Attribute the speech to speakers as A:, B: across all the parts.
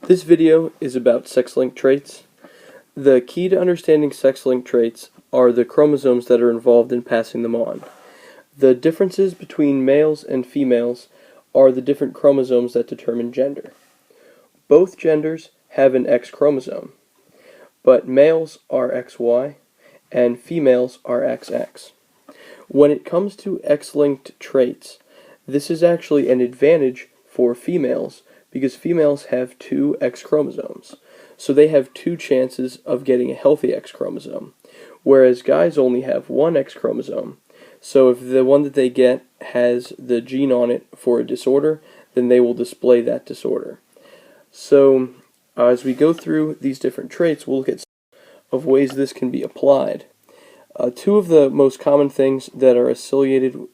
A: This video is about sex-linked traits. The key to understanding sex-linked traits are the chromosomes that are involved in passing them on. The differences between males and females are the different chromosomes that determine gender. Both genders have an X chromosome, but males are XY and females are XX. When it comes to X-linked traits, this is actually an advantage for females because females have two X chromosomes. So they have two chances of getting a healthy X chromosome, whereas guys only have one X chromosome. So if the one that they get has the gene on it for a disorder, then they will display that disorder. So as we go through these different traits, we'll look at some of ways this can be applied. Two of the most common things that are associated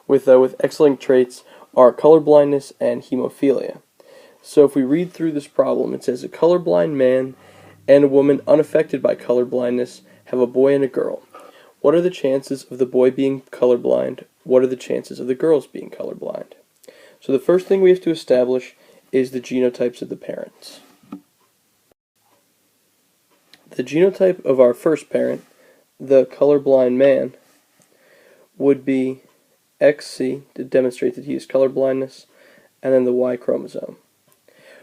A: with X-linked traits are colorblindness and hemophilia. So if we read through this problem, it says a colorblind man and a woman unaffected by colorblindness have a boy and a girl. What are the chances of the boy being colorblind? What are the chances of the girls being colorblind? So the first thing we have to establish is the genotypes of the parents. The genotype of our first parent, the colorblind man, would be XC to demonstrate that he has colorblindness, and then the Y chromosome.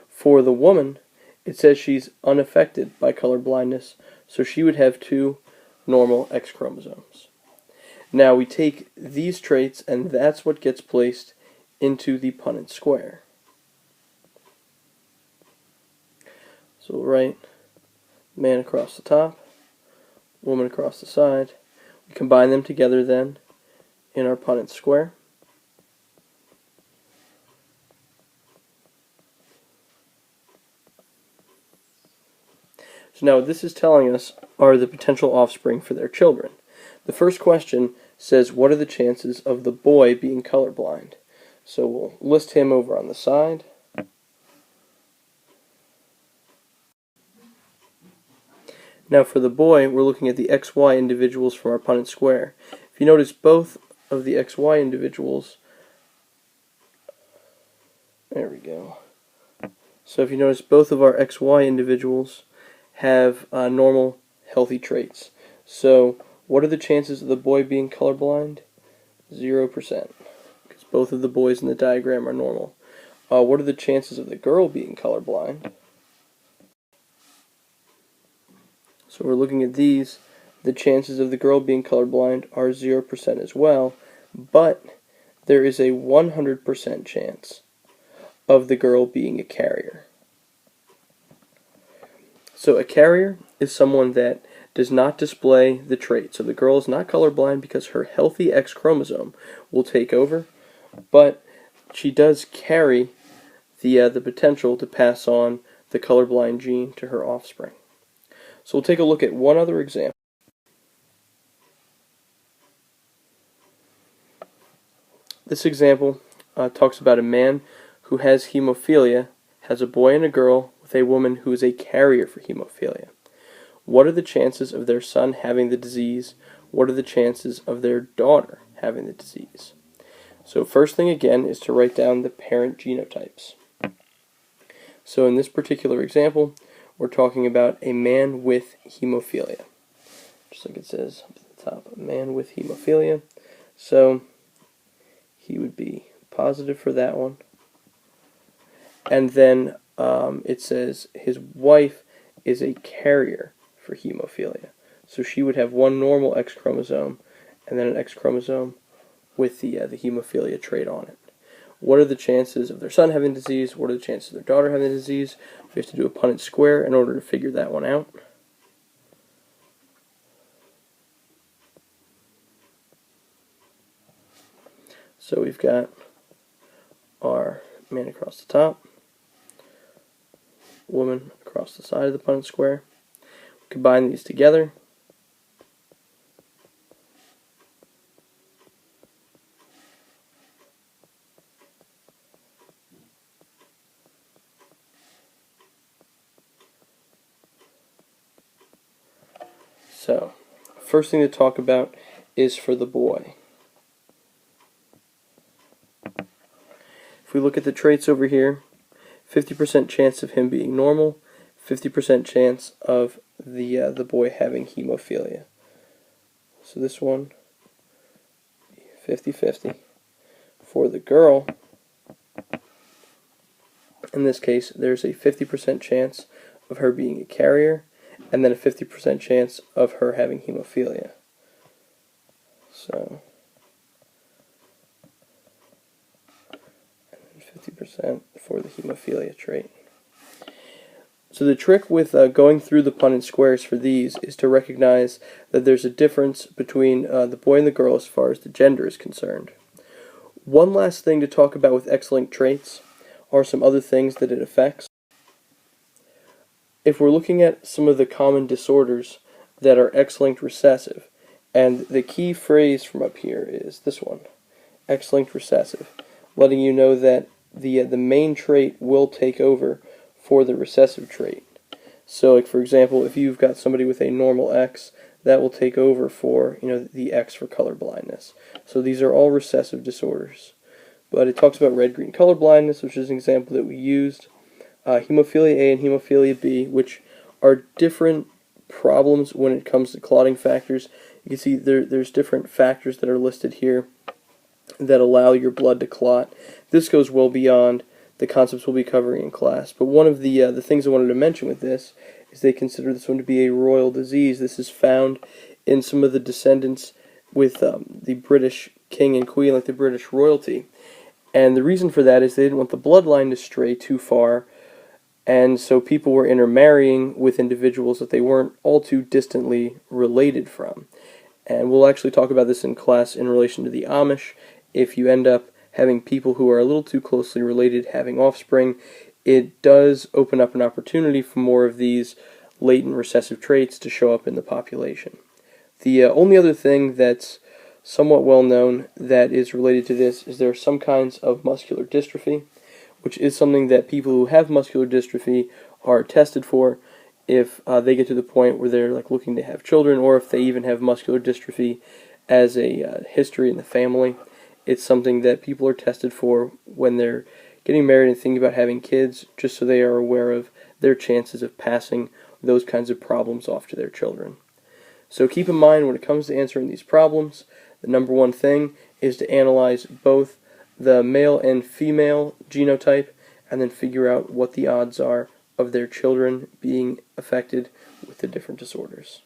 A: For the woman, it says she's unaffected by colorblindness, so she would have two normal X chromosomes. Now we take these traits, and that's what gets placed into the Punnett square. So we'll write man across the top, woman across the side. We combine them together then in our Punnett square. So now what this is telling us are the potential offspring for their children. The first question says, what are the chances of the boy being colorblind? So we'll list him over on the side. Now for the boy, we're looking at the XY individuals from our Punnett square. If you notice, both of the XY individuals, there we go. So if you notice, both of our XY individuals have normal, healthy traits. So what are the chances of the boy being colorblind? 0%, because both of the boys in the diagram are normal. What are the chances of the girl being colorblind? So we're looking at these. The chances of the girl being colorblind are 0% as well, but there is a 100% chance of the girl being a carrier. So a carrier is someone that does not display the trait. So the girl is not colorblind because her healthy X chromosome will take over, but she does carry the potential to pass on the colorblind gene to her offspring. So we'll take a look at one other example. This example talks about a man who has hemophilia, has a boy and a girl with a woman who is a carrier for hemophilia. What are the chances of their son having the disease? What are the chances of their daughter having the disease? So first thing again is to write down the parent genotypes. So in this particular example, we're talking about a man with hemophilia. Just like it says up at the top, a man with hemophilia. So he would be positive for that one. And then it says his wife is a carrier for hemophilia. So she would have one normal X chromosome and then an X chromosome with the hemophilia trait on it. What are the chances of their son having disease? What are the chances of their daughter having the disease? We have to do a Punnett square in order to figure that one out. So we've got our man across the top, woman across the side of the Punnett square. We combine these together. So, first thing to talk about is for the boy. If we look at the traits over here, 50% chance of him being normal, 50% chance of the boy having hemophilia. So this one, 50-50. For the girl, in this case, there's a 50% chance of her being a carrier, and then a 50% chance of her having hemophilia. So, 50% for the hemophilia trait. So the trick with going through the Punnett squares for these is to recognize that there's a difference between the boy and the girl as far as the gender is concerned. One last thing to talk about with X-linked traits are some other things that it affects. If we're looking at some of the common disorders that are X-linked recessive, and the key phrase from up here is this one, X-linked recessive, letting you know that the main trait will take over for the recessive trait. So, like for example, if you've got somebody with a normal X, that will take over for the X for color blindness. So these are all recessive disorders. But it talks about red-green color blindness, which is an example that we used. Hemophilia A and hemophilia B, which are different problems when it comes to clotting factors. You can see there's different factors that are listed here that allow your blood to clot. This goes well beyond the concepts we'll be covering in class. But one of the things I wanted to mention with this is they consider this one to be a royal disease. This is found in some of the descendants with the British king and queen, like the British royalty. And the reason for that is they didn't want the bloodline to stray too far, and so people were intermarrying with individuals that they weren't all too distantly related from. And we'll actually talk about this in class in relation to the Amish. If you end up having people who are a little too closely related having offspring, it does open up an opportunity for more of these latent recessive traits to show up in the population. The only other thing that's somewhat well known that is related to this is there are some kinds of muscular dystrophy, which is something that people who have muscular dystrophy are tested for if they get to the point where they're looking to have children, or if they even have muscular dystrophy as a history in the family. It's something that people are tested for when they're getting married and thinking about having kids, just so they are aware of their chances of passing those kinds of problems off to their children. So keep in mind when it comes to answering these problems, the number one thing is to analyze both the male and female genotype and then figure out what the odds are of their children being affected with the different disorders.